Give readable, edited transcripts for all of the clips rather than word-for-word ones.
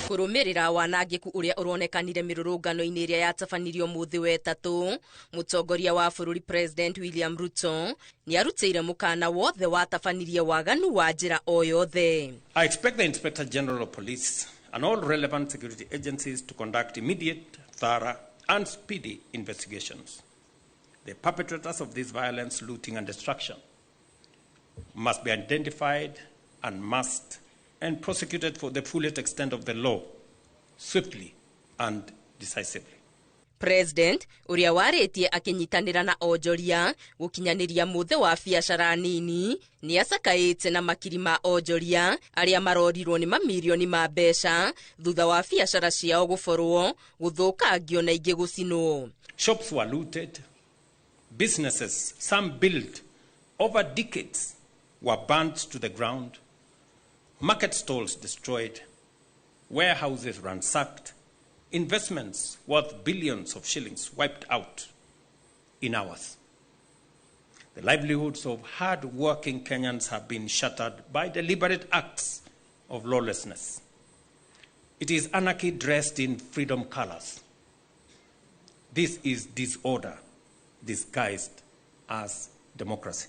Kurumirira wanangiku uria uronekanire mirurungano-ini iria yatabanirio muthi wetatu, mutongoria wa bururi President William Ruto ni arutire mukana wothe watabanirie waganu wa njira o yothe. I expect the Inspector General of Police and all relevant security agencies to conduct immediate, thorough and speedy investigations. The perpetrators of this violence, looting and destruction must be identified and prosecuted for the fullest extent of the law, swiftly and decisively. President uria waritie akinyitanira na onjoria gukinyaniria muthe wa biacara nini ni acakaite na makiri ma onjoria aria marorirwo ni mamilioni ma mbeca thutha wa biacara ciao guforwo guthukangio na ingi gucinwo. Shops were looted, businesses, some built over decades, were burnt to the ground, market stalls destroyed, warehouses ransacked, investments worth billions of shillings wiped out in hours. The livelihoods of hard-working Kenyans have been shattered by deliberate acts of lawlessness. It is anarchy dressed in freedom colors. This is disorder disguised as democracy.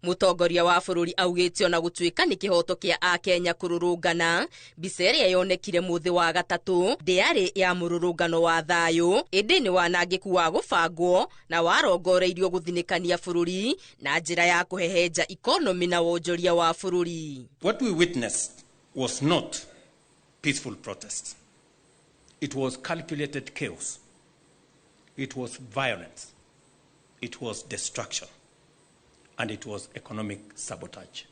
Mutongoria wa bururi augite ona gutuika ni kihoto kia Akenya kururungana, mbica iria yonekire muthi wa gatatu ndiari ya mururungano wa thayu, indi ni wanangiku wa gubangwo na warongoreirio guthinikania bururi na njira ya kuhehenja economy na wonjoria wa bururi. What we witnessed was not peaceful protest. It was calculated chaos. It was violence. It was destruction. And it was economic sabotage.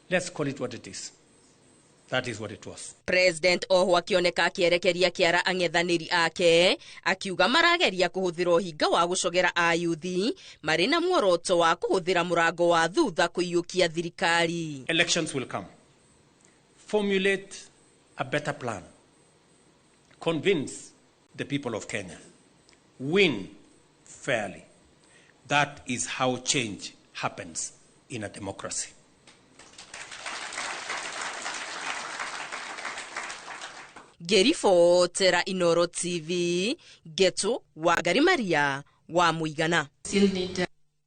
Let's call it what it is. That is what it was. President oho akioneka akierekeria kiara ang'ethaniri ake, akiuga marageria kuhuthira hinga wa gucogera ayuthi mari na muoroto wa kuhuthira murango wa thutha kuiyukia thirikari. Elections will come. Formulate a better plan. Convince the people of Kenya. Win fairly. That is how change happens in a democracy. Gerifo Tera Inoro TV, Geto wa Garimaria wa Muigana.